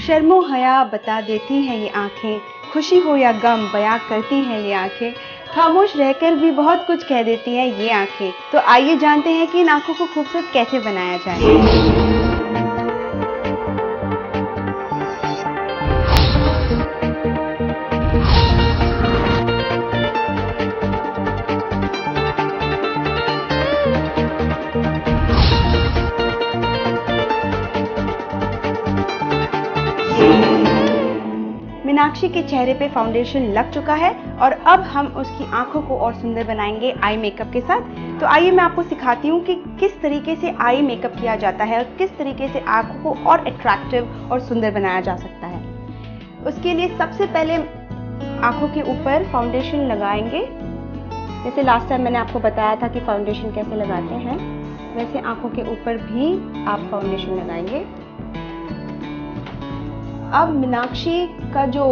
शर्मो हया बता देती हैं ये आंखें, खुशी हो या गम बयां करती हैं ये आंखें, खामोश रहकर भी बहुत कुछ कह देती हैं ये आंखें। तो आइए जानते हैं कि इन आंखों को खूबसूरत कैसे बनाया जाए। मीनाक्षी के चेहरे पे फाउंडेशन लग चुका है और अब हम उसकी आंखों को और सुंदर बनाएंगे आई मेकअप के साथ। तो आइए मैं आपको सिखाती हूँ कि किस तरीके से आई मेकअप किया जाता है और किस तरीके से आंखों को और अट्रैक्टिव और सुंदर बनाया जा सकता है। उसके लिए सबसे पहले आंखों के ऊपर फाउंडेशन लगाएंगे। जैसे लास्ट टाइम मैंने आपको बताया था कि फाउंडेशन कैसे लगाते हैं, वैसे आंखों के ऊपर भी आप फाउंडेशन लगाएंगे। अब मीनाक्षी का जो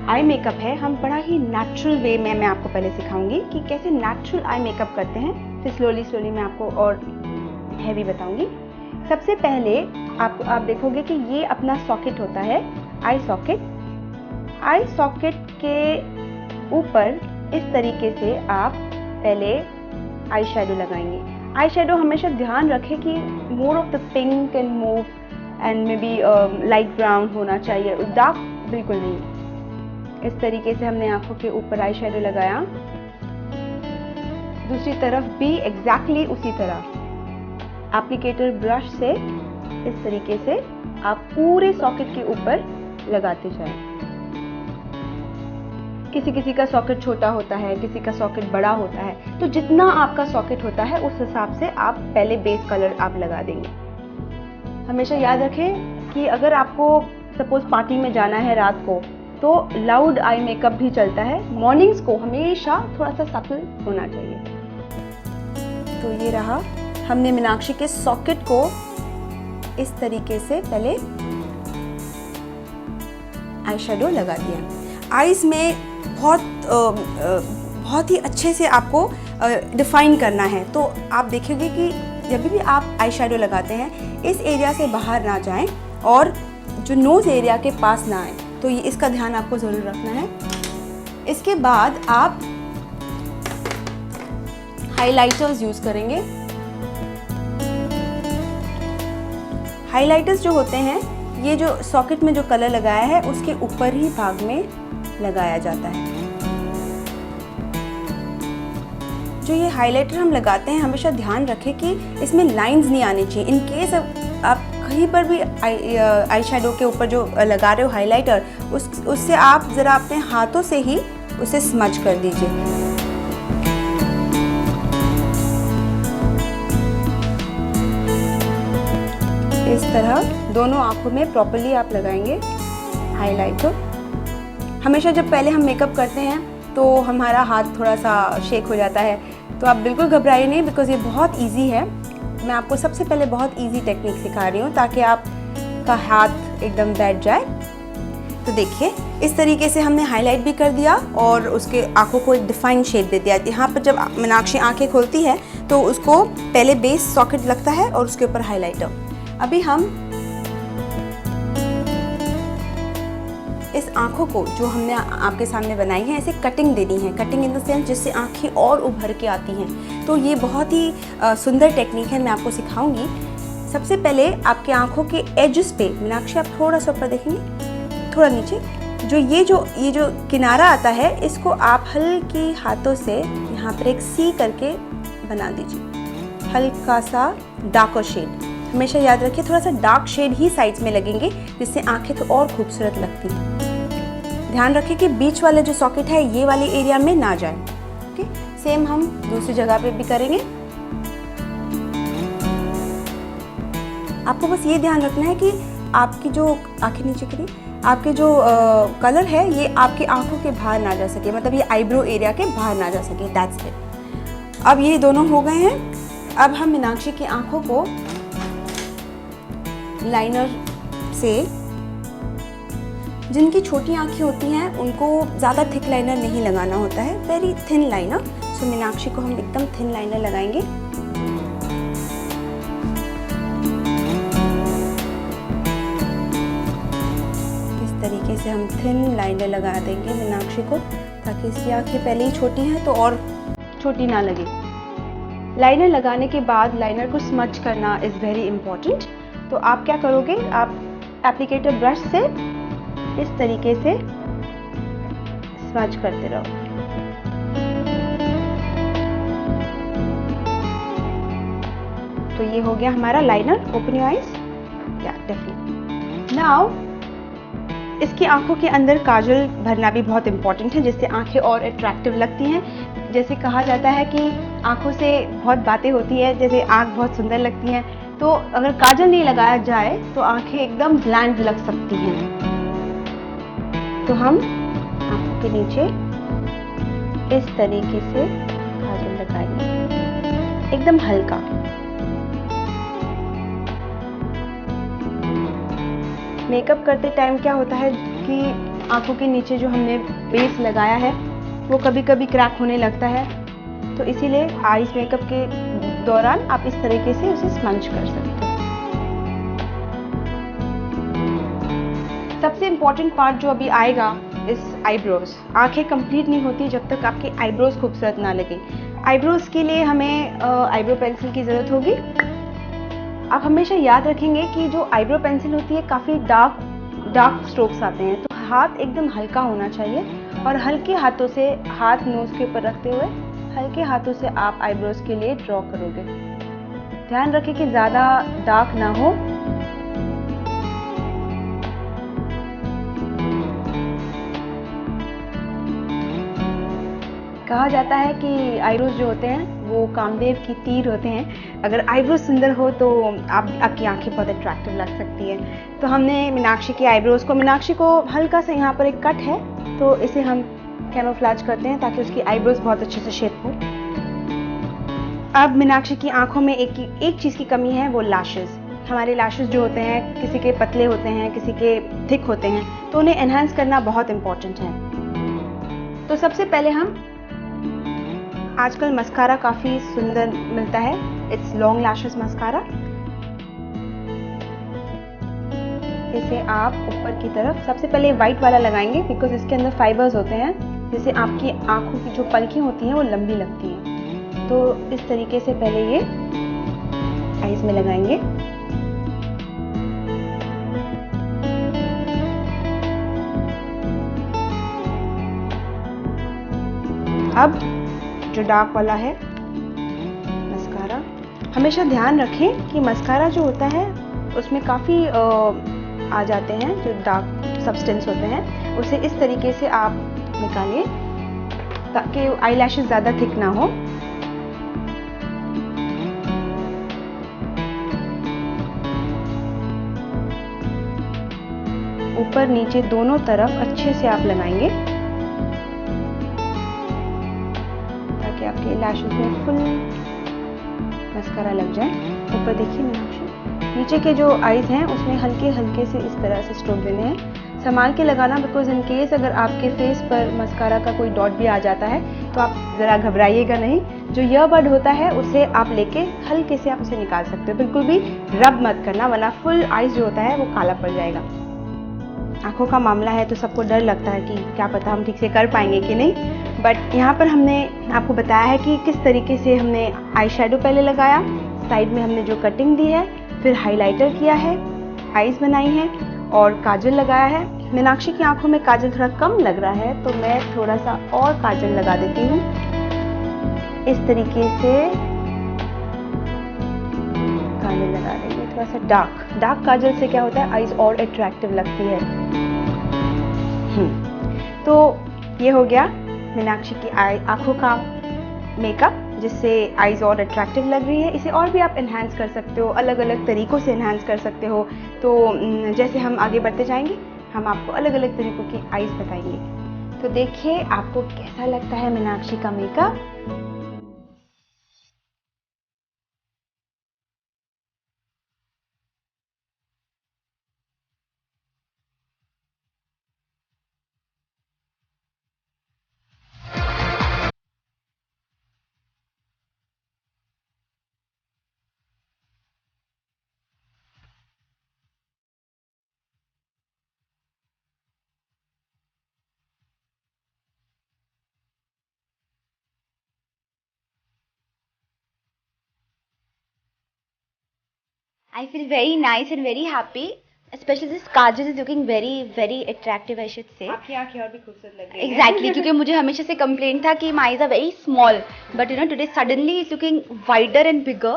आई मेकअप है हम बड़ा ही नेचुरल वे में मैं आपको पहले सिखाऊंगी कि कैसे नेचुरल आई मेकअप करते हैं, फिर स्लोली मैं आपको और हैवी बताऊंगी। सबसे पहले आप देखोगे कि ये अपना सॉकेट होता है, आई सॉकेट। आई सॉकेट के ऊपर इस तरीके से आप पहले आई शेडो लगाएंगे। आई शेडो हमेशा ध्यान रखें कि more of the pink and move and may be light brown होना चाहिए, डार्क बिल्कुल नहीं। इस तरीके से हमने आंखों के ऊपर आई शेडो लगाया। दूसरी तरफ भी एग्जैक्टली उसी तरह एप्लीकेटर ब्रश से इस तरीके से आप पूरे सॉकेट के ऊपर लगाते जाएं। किसी का सॉकेट छोटा होता है, किसी का सॉकेट बड़ा होता है, तो जितना आपका सॉकेट होता है उस हिसाब से आप पहले बेस कलर आप लगा देंगे। हमेशा याद रखें कि अगर आपको सपोज पार्टी में जाना है रात को तो लाउड आई मेकअप भी चलता है। मॉर्निंग्स को हमेशा थोड़ा सा सटल होना चाहिए। तो ये रहा, हमने मीनाक्षी के सॉकेट को इस तरीके से पहले आई शेडो लगा दिया। आईज में बहुत ही अच्छे से आपको डिफाइन करना है। तो आप देखेंगे कि जब भी आप आई शेडो लगाते हैं इस एरिया से बाहर ना जाएं और जो नोज एरिया के पास ना आए, तो ये इसका ध्यान आपको ज़रूर रखना है। इसके बाद आप हाइलाइटर्स यूज़ करेंगे। हाइलाइटर्स जो होते हैं ये जो सॉकेट में जो कलर लगाया है उसके ऊपर ही भाग में लगाया जाता है। जो ये हाइलाइटर हम लगाते हैं हमेशा ध्यान रखें कि इसमें लाइंस नहीं आनी चाहिए। इन केस आप कहीं पर भी आई शेडो के ऊपर जो लगा रहे हो हाइलाइटर, उससे आप ज़रा अपने हाथों से ही उसे स्मज कर दीजिए। इस तरह दोनों आंखों में प्रॉपर्ली आप लगाएंगे हाइलाइटर। हमेशा जब पहले हम मेकअप करते हैं तो हमारा हाथ थोड़ा सा शेक हो जाता है, तो आप बिल्कुल घबराइए नहीं, बिकॉज ये बहुत इजी है। मैं आपको सबसे पहले बहुत इजी टेक्निक सिखा रही हूँ ताकि आपका हाथ एकदम बैठ जाए। तो देखिए इस तरीके से हमने हाईलाइट भी कर दिया और उसके आंखों को एक डिफाइन शेप दे दिया। यहाँ पर जब मीनाक्षी आंखें खोलती है तो उसको पहले बेस सॉकेट लगता है और उसके ऊपर हाईलाइटर। अभी हम इस आंखों को जो हमने आपके सामने बनाई है ऐसे कटिंग देनी है। कटिंग इन द सेंस जिससे आंखें और उभर के आती हैं। तो ये बहुत ही सुंदर टेक्निक है, मैं आपको सिखाऊंगी। सबसे पहले आपके आंखों के एजेस पे, मीनाक्षी आप थोड़ा सा ऊपर देखेंगे, थोड़ा नीचे, ये जो किनारा आता है इसको आप हल्के हाथों से यहाँ पर एक सी करके बना दीजिए। हल्का सा डार्कर शेड, हमेशा याद रखिए थोड़ा सा डार्क शेड ही साइड्स में लगेंगे जिससे आंखें तो और खूबसूरत लगती हैं। ध्यान रखिए कि बीच वाले जो सॉकेट है ये वाले एरिया में ना जाए। ओके, सेम हम दूसरी जगह पे भी करेंगे। आपको बस ये ध्यान रखना है कि आपकी जो आंखें नीचे करिए, आपके जो कलर है ये आपकी आंखों के बाहर ना जा सके, मतलब ये आईब्रो एरिया के बाहर ना जा सके। That's it. अब ये दोनों हो गए हैं। अब हम मीनाक्षी की आंखों को लाइनर से, जिनकी छोटी आंखें होती हैं उनको ज़्यादा थिक लाइनर नहीं लगाना होता है, वेरी थिन लाइनर। सो मीनाक्षी को हम एकदम थिन लाइनर लगाएंगे। तरीके से हम थिन लाइनर लगा देंगे मीनाक्षी को, ताकि इसकी आँखें पहले ही छोटी हैं तो और छोटी ना लगे। लाइनर लगाने के बाद लाइनर को स्मच करना इज़ वेरी इम्पॉर्टेंट। तो आप क्या करोगे, आप एप्लीकेटर ब्रश से इस तरीके से स्मच करते रहो। तो ये हो गया हमारा लाइनर। ओपन योर आईज, या डेफिनेटली। नाउ इसकी आंखों के अंदर काजल भरना भी बहुत इंपॉर्टेंट है, जिससे आंखें और अट्रैक्टिव लगती हैं। जैसे कहा जाता है कि आंखों से बहुत बातें होती है, जैसे आंख बहुत सुंदर लगती हैं, तो अगर काजल नहीं लगाया जाए तो आंखें एकदम ब्लैंड लग सकती हैं। तो हम आंखों के नीचे इस तरीके से काजल लगाएंगे, एकदम हल्का। मेकअप करते टाइम क्या होता है कि आंखों के नीचे जो हमने बेस लगाया है वो कभी कभी क्रैक होने लगता है, तो इसीलिए आईज मेकअप के दौरान आप इस तरीके से उसे स्पंज कर सकते हैं। सबसे इम्पॉर्टेंट पार्ट जो अभी आएगा इस आईब्रोज। आंखें कंप्लीट नहीं होती जब तक आपके आईब्रोज खूबसूरत ना लगे। आईब्रोज के लिए हमें आईब्रो पेंसिल की ज़रूरत होगी। आप हमेशा याद रखेंगे कि जो आईब्रो पेंसिल होती है काफ़ी डार्क स्ट्रोक्स आते हैं, तो हाथ एकदम हल्का होना चाहिए और हल्के हाथों से हाथ नोज के ऊपर रखते हुए हल्के हाथों से आप आईब्रोज के लिए ड्रॉ करोगे। ध्यान रखें कि ज़्यादा डार्क ना हो। कहा जाता है कि आईब्रोज जो होते हैं वो कामदेव की तीर होते हैं। अगर आईब्रोज सुंदर हो तो आपकी आंखें बहुत अट्रैक्टिव लग सकती है। तो हमने मीनाक्षी की आईब्रोज को, मीनाक्षी को हल्का सा यहाँ पर एक कट है तो इसे हम कैमोफ्लेज करते हैं ताकि उसकी आईब्रोज बहुत अच्छे से शेप हो। अब मीनाक्षी की आंखों में एक चीज़ की कमी है, वो लैशेस। हमारे लैशेस जो होते हैं किसी के पतले होते हैं, किसी के थिक होते हैं, तो उन्हें एनहांस करना बहुत इंपॉर्टेंट है। तो सबसे पहले हम, आजकल मस्कारा काफ़ी सुंदर मिलता है, इट्स लॉन्ग लैशेस मस्कारा। इसे आप ऊपर की तरफ सबसे पहले वाइट वाला लगाएंगे, बिकॉज इसके अंदर फाइबर्स होते हैं जिससे आपकी आंखों की जो पलकें होती हैं वो लंबी लगती हैं। तो इस तरीके से पहले ये आईज में लगाएंगे। अब जो डार्क वाला है मस्कारा, हमेशा ध्यान रखें कि मस्कारा जो होता है उसमें काफ़ी आ जाते हैं जो डार्क सब्सटेंस होते हैं, उसे इस तरीके से आप निकालिए ताकि आईलैशेस ज़्यादा थिक ना हो। ऊपर नीचे दोनों तरफ अच्छे से आप लगाएंगे ताकि आपके लैशेस में फुल मस्कारा लग जाए। ऊपर देखिए मीनाक्षी, नीचे के जो आईज हैं उसमें हल्के हल्के से इस तरह से स्ट्रोक देने हैं। संभाल के लगाना, बिकॉज इन केस अगर आपके फेस पर मस्कारा का कोई डॉट भी आ जाता है तो आप ज़रा घबराइएगा नहीं। जो ईयरबड होता है उसे आप लेके हल्के से आप उसे निकाल सकते हो, बिल्कुल भी रब मत करना वरना फुल आईज जो होता है वो काला पड़ जाएगा। आंखों का मामला है तो सबको डर लगता है कि क्या पता हम ठीक से कर पाएंगे कि नहीं, बट यहाँ पर हमने आपको बताया है कि किस तरीके से हमने आई शेडो पहले लगाया, साइड में हमने जो कटिंग दी है, फिर हाइलाइटर किया है, आईज बनाई है और काजल लगाया है। मीनाक्षी की आंखों में काजल थोड़ा कम लग रहा है तो मैं थोड़ा सा और काजल लगा देती हूँ इस तरीके से। काजल लगा देंगे थोड़ा सा डार्क काजल से क्या होता है, आईज और अट्रैक्टिव लगती है। तो ये हो गया मीनाक्षी की आंखों का मेकअप, जिससे आईज और अट्रैक्टिव लग रही है। इसे और भी आप एनहांस कर सकते हो, अलग अलग तरीक़ों से एनहांस कर सकते हो। तो जैसे हम आगे बढ़ते जाएंगे हम आपको अलग अलग तरीक़ों की आईज बताएंगे। तो देखिए आपको कैसा लगता है मीनाक्षी का makeup. I feel very nice and very happy. Especially this kajal is looking very attractive, I should say. आपकी आंखें और भी खूबसूरत लग रही हैं। Exactly, क्योंकि मुझे हमेशा से complaint था कि my eyes are very small, but you know today suddenly it's looking wider and bigger.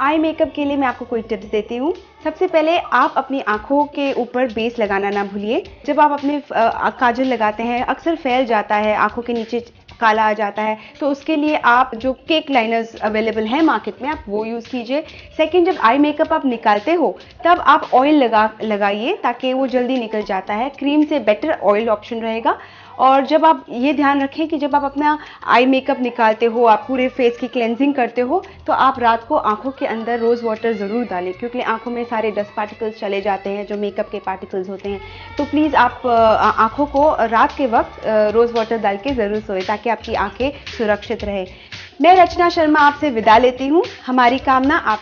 Eye makeup के लिए मैं आपको कोई टिप्स देती हूँ। सबसे पहले आप अपनी आंखों के ऊपर बेस लगाना ना भूलिए। जब आप अपने काजल लगाते हैं अक्सर फैल जाता है, आंखों के नीचे काला आ जाता है, तो उसके लिए आप जो केक लाइनर्स अवेलेबल हैं मार्केट में आप वो यूज़ कीजिए। सेकंड, जब आई मेकअप आप निकालते हो तब आप ऑयल लगाइए ताकि वो जल्दी निकल जाता है। क्रीम से बेटर ऑयल ऑप्शन रहेगा। और जब आप ये ध्यान रखें कि जब आप अपना आई मेकअप निकालते हो, आप पूरे फेस की क्लेंजिंग करते हो, तो आप रात को आंखों के अंदर रोज़ वाटर ज़रूर डालें, क्योंकि आंखों में सारे डस्ट पार्टिकल्स चले जाते हैं जो मेकअप के पार्टिकल्स होते हैं। तो प्लीज़ आप आंखों को रात के वक्त रोज़ वाटर डाल के ज़रूर सोएं ताकि आपकी आंखें सुरक्षित रहे। मैं रचना शर्मा आपसे विदा लेती हूँ। हमारी कामना आप